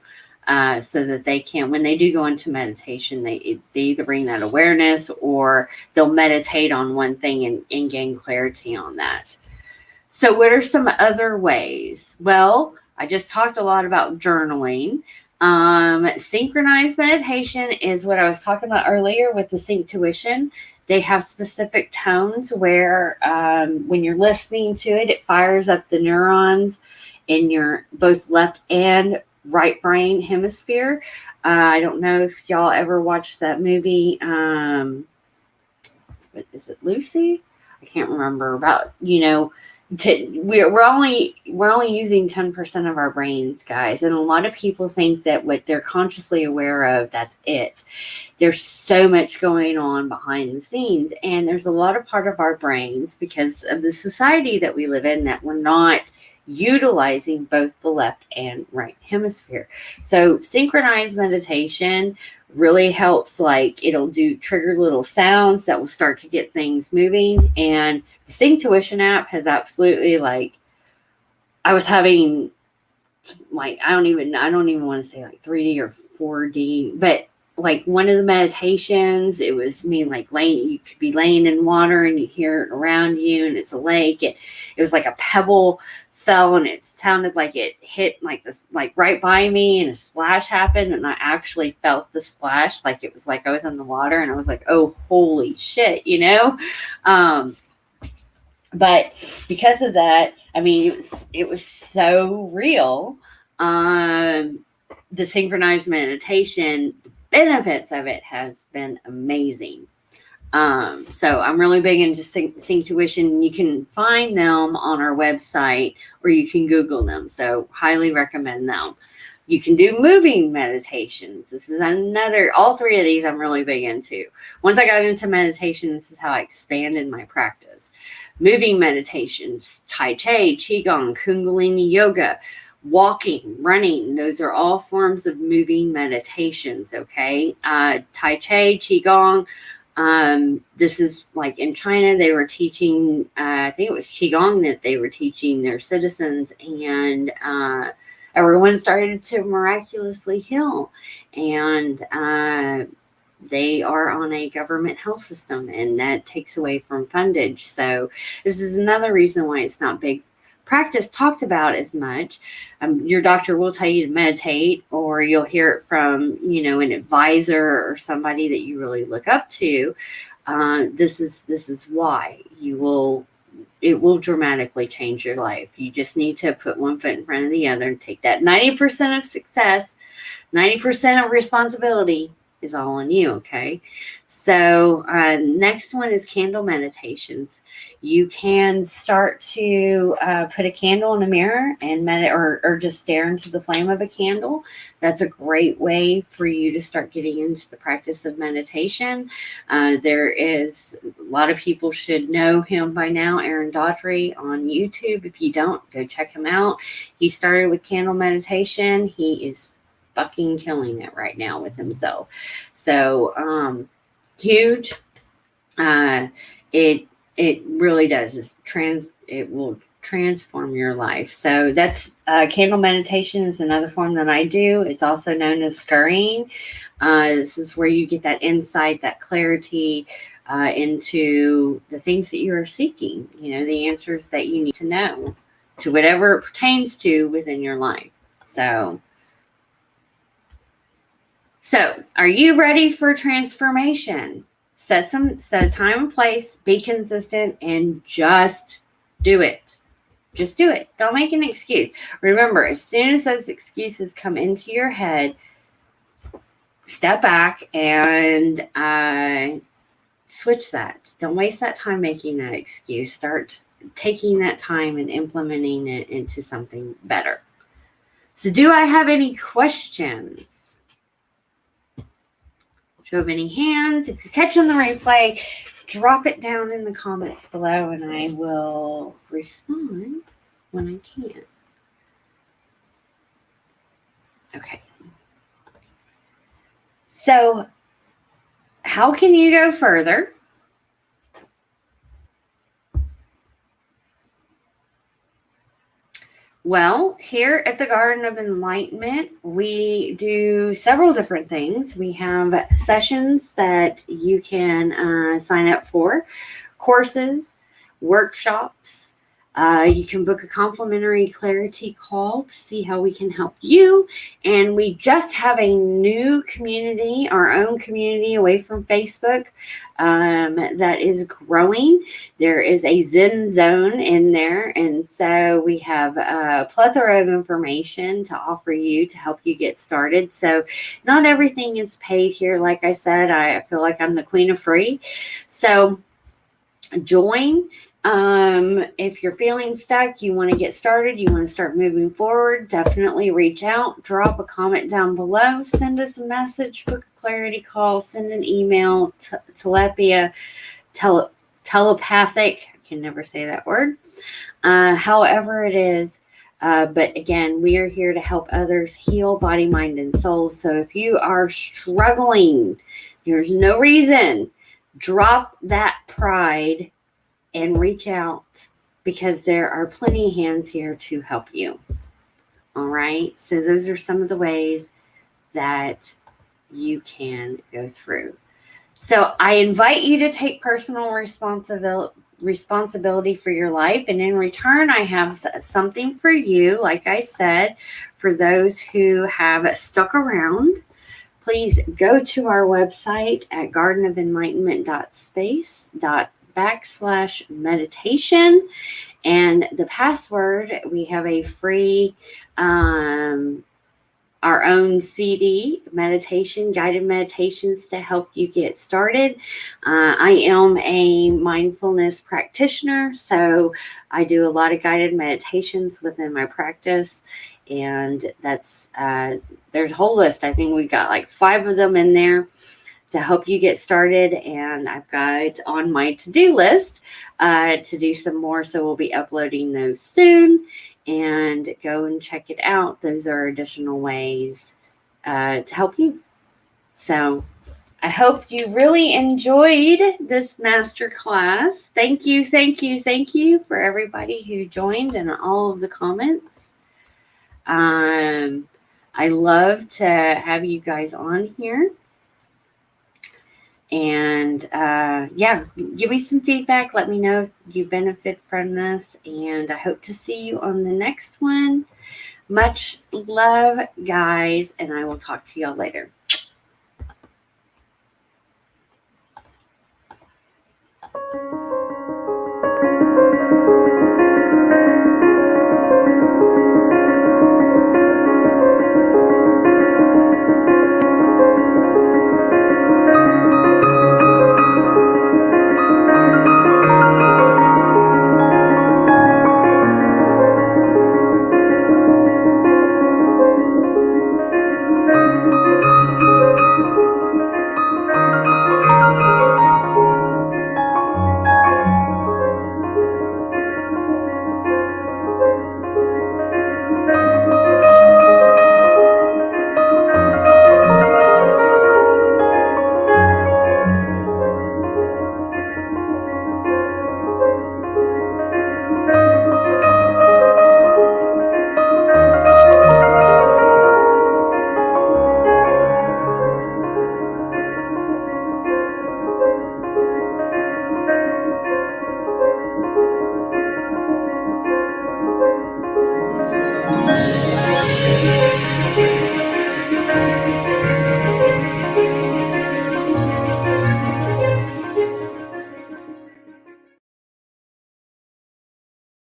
Speaker 1: so that they can, when they do go into meditation, they either bring that awareness or they'll meditate on one thing and gain clarity on that. So what are some other ways? Well, I just talked a lot about journaling. Synchronized meditation is what I was talking about earlier with the sync tuition. They have specific tones where when you're listening to it, it fires up the neurons in your both left and right brain hemisphere. I don't know if y'all ever watched that movie. What is it, Lucy? I can't remember, about, we're only using 10% of our brains, guys, and a lot of people think that what they're consciously aware of, that's it. There's so much going on behind the scenes, and there's a lot of part of our brains, because of the society that we live in, that we're not utilizing both the left and right hemisphere. So synchronized meditation really helps. Like, it'll trigger little sounds that will start to get things moving. And the Synctuition app has absolutely, like, I was having, like, I don't even want to say like 3D or 4D, but like one of the meditations, it was me like you could be laying in water and you hear it around you, and it's a lake. It was like a pebble fell, and it sounded like it hit like this, like right by me, and a splash happened, and I actually felt the splash. Like, it was like I was in the water, and I was like, oh, holy shit, but because of that, I mean, it was so real. The synchronized meditation, benefits of it has been amazing. So I'm really big into Synctuition. You can find them on our website, or you can Google them. So highly recommend them. You can do moving meditations. This is all three of these I'm really big into. Once I got into meditation, this is how I expanded my practice. Moving meditations, Tai Chi, Qigong, Kundalini Yoga, walking, running, those are all forms of moving meditations, okay? Tai Chi, Qigong, this is like in China, they were teaching, I think it was Qigong that they were teaching their citizens, and everyone started to miraculously heal. And they are on a government health system, and that takes away from fundage. So this is another reason why it's not big practice talked about as much. Your doctor will tell you to meditate, or you'll hear it from, an advisor or somebody that you really look up to. This is why it will dramatically change your life. You just need to put one foot in front of the other and take that 90% of success, 90% of responsibility is all on you, okay? So next one is candle meditations. You can start to put a candle in a mirror and meditate, or just stare into the flame of a candle. That's a great way for you to start getting into the practice of meditation. There is a lot of people should know him by now, Aaron Daughtry on YouTube. If you don't, go check him out. He started with candle meditation. He is fucking killing it right now with himself. So huge. It really does. It will transform your life. So that's candle meditation is another form that I do. It's also known as scurrying. This is where you get that insight, that clarity into the things that you are seeking, the answers that you need to know to whatever it pertains to within your life. So are you ready for transformation? Set a time and place, be consistent, and just do it. Just do it. Don't make an excuse. Remember, as soon as those excuses come into your head, step back and switch that. Don't waste that time making that excuse. Start taking that time and implementing it into something better. So do I have any questions? Show of any hands. If you're catching the replay, drop it down in the comments below, and I will respond when I can. Okay. So, how can you go further? Well, here at the Garden of Enlightenment, we do several different things. We have sessions that you can sign up for, courses, workshops. You can book a complimentary clarity call to see how we can help you. And we just have a new community, our own community away from Facebook, that is growing. There is a Zen zone in there. And so we have a plethora of information to offer you to help you get started. So not everything is paid here. Like I said, I feel like I'm the queen of free. So join. If you're feeling stuck, you want to get started, you want to start moving forward, definitely reach out, drop a comment down below, send us a message, book a clarity call, send an email, telepathic. I can never say that word. However it is. But again, we are here to help others heal body, mind, and soul. So if you are struggling, there's no reason. Drop that pride and reach out, because there are plenty of hands here to help you. All right. So those are some of the ways that you can go through. So I invite you to take personal responsibility for your life. And in return, I have something for you. Like I said, for those who have stuck around, please go to our website at gardenofenlightenment.space.meditation. And the password, we have a free our own CD, meditation, guided meditations to help you get started. I am a mindfulness practitioner, so I do a lot of guided meditations within my practice. And that's, there's a whole list. I think we got like 5 of them in there to help you get started. And I've got on my to-do list to do some more. So we'll be uploading those soon. And go and check it out. Those are additional ways to help you. So I hope you really enjoyed this masterclass. Thank you for everybody who joined and all of the comments. I love to have you guys on here. And yeah, give me some feedback. Let me know if you benefit from this. And I hope to see you on the next one. Much love, guys. And I will talk to y'all later.